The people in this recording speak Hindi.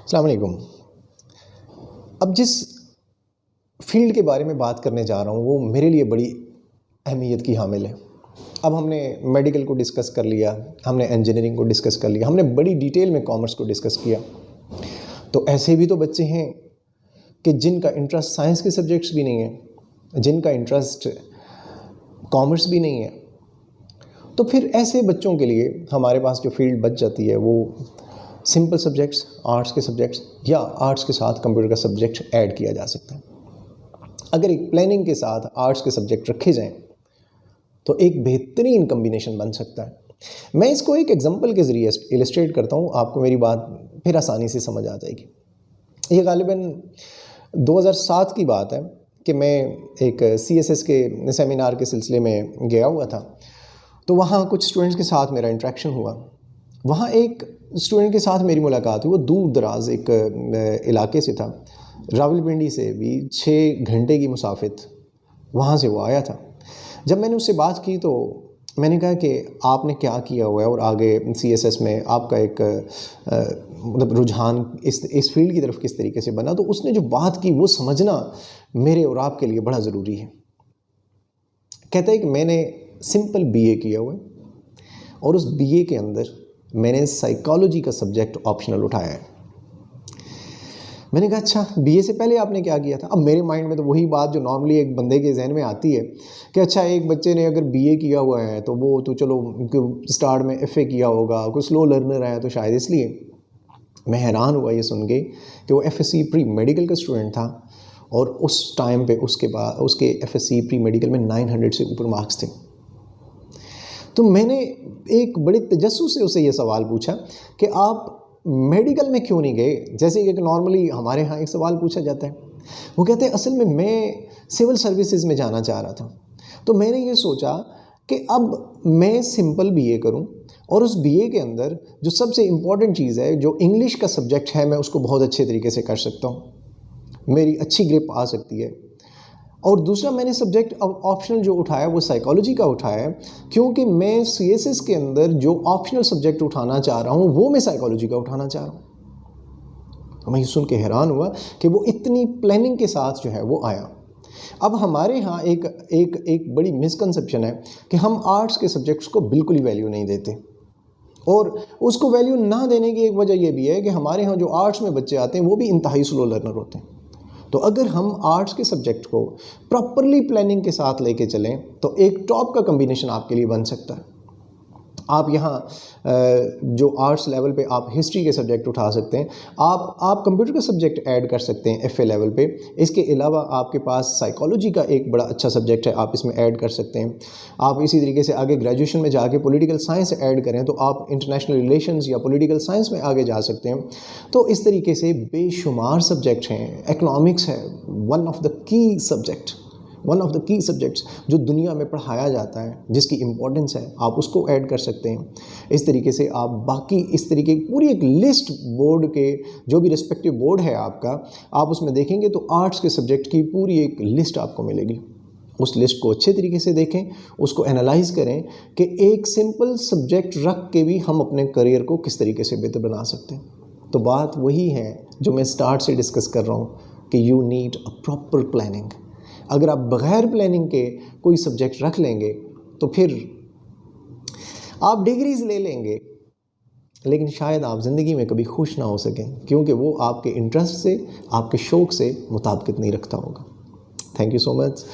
अस्सलाम वालेकुम। अब जिस फील्ड के बारे में बात करने जा रहा हूँ वो मेरे लिए बड़ी अहमियत की हामिल है। अब हमने मेडिकल को डिस्कस कर लिया, हमने इंजीनियरिंग को डिस्कस कर लिया, हमने बड़ी डिटेल में कॉमर्स को डिस्कस किया। तो ऐसे भी तो बच्चे हैं कि जिनका इंटरेस्ट साइंस के सब्जेक्ट्स भी नहीं है, जिनका इंटरेस्ट कॉमर्स भी नहीं है। तो फिर ऐसे बच्चों के लिए हमारे पास जो फील्ड बच जाती है वो सिंपल सब्जेक्ट्स, आर्ट्स के सब्जेक्ट्स या आर्ट्स के साथ कंप्यूटर का सब्जेक्ट ऐड किया जा सकता है। अगर एक प्लानिंग के साथ आर्ट्स के सब्जेक्ट रखे जाएं तो एक बेहतरीन कम्बिनेशन बन सकता है। मैं इसको एक एग्जांपल के ज़रिए इलस्ट्रेट करता हूँ, आपको मेरी बात फिर आसानी से समझ आ जाएगी। ये गालिबन 2007 की बात है कि मैं एक CSS के सेमिनार के सिलसिले में गया हुआ था। तो वहाँ कुछ स्टूडेंट्स के साथ मेरा इंटरेक्शन हुआ। वहाँ एक स्टूडेंट के साथ मेरी मुलाकात हुई, वो दूर दराज एक इलाके से था, रावलपिंडी से भी 6 घंटे की मुसाफित वहाँ से वो आया था। जब मैंने उससे बात की तो मैंने कहा कि आपने क्या किया हुआ है और आगे CSS में आपका एक मतलब रुझान इस फील्ड की तरफ किस तरीके से बना। तो उसने जो बात की वो समझना मेरे और आपके लिए बड़ा ज़रूरी है। कहता है कि मैंने सिंपल BA किया हुआ है और उस BA के अंदर मैंने साइकोलॉजी का सब्जेक्ट ऑप्शनल उठाया है। मैंने कहा अच्छा, BA से पहले आपने क्या किया था? अब मेरे माइंड में तो वही बात जो नॉर्मली एक बंदे के जहन में आती है कि अच्छा, एक बच्चे ने अगर BA किया हुआ है तो वो तो चलो स्टार्ट में FA किया होगा, कोई स्लो लर्नर है तो शायद इसलिए। मैं हैरान हुआ ये सुन के कि वो FSC प्री मेडिकल का स्टूडेंट था और उस टाइम पे उसके FSC प्री मेडिकल में 900 से ऊपर मार्क्स थे। तो मैंने एक बड़े तजस्सुस से उसे ये सवाल पूछा कि आप मेडिकल में क्यों नहीं गए, जैसे कि नॉर्मली हमारे यहाँ एक सवाल पूछा जाता है। वो कहते हैं असल में मैं सिविल सर्विसेज में जाना चाह रहा था। तो मैंने ये सोचा कि अब मैं सिंपल BA करूं और उस BA के अंदर जो सबसे इम्पॉर्टेंट चीज़ है, जो इंग्लिश का सब्जेक्ट है, मैं उसको बहुत अच्छे तरीके से कर सकता हूँ, मेरी अच्छी ग्रिप आ सकती है। और दूसरा मैंने सब्जेक्ट ऑप्शनल जो उठाया वो साइकोलॉजी का उठाया है, क्योंकि मैं CSS के अंदर जो ऑप्शनल सब्जेक्ट उठाना चाह रहा हूँ वो मैं साइकोलॉजी का उठाना चाह रहा हूँ। तो मैं ये सुन के हैरान हुआ कि वो इतनी प्लानिंग के साथ जो है वो आया। अब हमारे यहाँ एक बड़ी मिसकंसेप्शन है कि हम आर्ट्स के सब्जेक्ट्स को बिल्कुल ही वैल्यू नहीं देते, और उसको वैल्यू ना देने की एक वजह ये भी है कि हमारे यहाँ जो आर्ट्स में बच्चे आते हैं वो भी इंतहाई स्लो लर्नर होते हैं। तो अगर हम आर्ट्स के सब्जेक्ट को प्रॉपरली प्लानिंग के साथ लेके चलें तो एक टॉप का कम्बिनेशन आपके लिए बन सकता है। आप यहाँ जो आर्ट्स लेवल पे आप हिस्ट्री के सब्जेक्ट उठा सकते हैं, आप कंप्यूटर का सब्जेक्ट ऐड कर सकते हैं FA लेवल पे। इसके अलावा आपके पास साइकोलॉजी का एक बड़ा अच्छा सब्जेक्ट है, आप इसमें ऐड कर सकते हैं। आप इसी तरीके से आगे ग्रेजुएशन में जाके पॉलिटिकल साइंस ऐड करें तो आप इंटरनेशनल रिलेशंस या पॉलिटिकल साइंस में आगे जा सकते हैं। तो इस तरीके से बेशुमार सब्जेक्ट हैं। इकनॉमिक्स है one of the key subjects जो दुनिया में पढ़ाया जाता है, जिसकी इम्पोर्टेंस है, आप उसको ऐड कर सकते हैं। इस तरीके से आप बाकी इस तरीके की पूरी एक लिस्ट बोर्ड के जो भी रिस्पेक्टिव बोर्ड है आपका, आप उसमें देखेंगे तो आर्ट्स के सब्जेक्ट की पूरी एक लिस्ट आपको मिलेगी। उस लिस्ट को अच्छे तरीके से देखें, उसको एनालाइज करें कि एक सिंपल सब्जेक्ट रख के भी हम अपने करियर को किस तरीके से बेहतर बना सकते हैं। तो बात वही है जो मैं स्टार्ट से डिस्कस कर रहा हूँ कि you need a proper planning. अगर आप बगैर प्लानिंग के कोई सब्जेक्ट रख लेंगे तो फिर आप डिग्रीज ले लेंगे लेकिन शायद आप ज़िंदगी में कभी खुश ना हो सकें, क्योंकि वो आपके इंटरेस्ट से, आपके शौक़ से मुताबिकत नहीं रखता होगा। Thank you so much.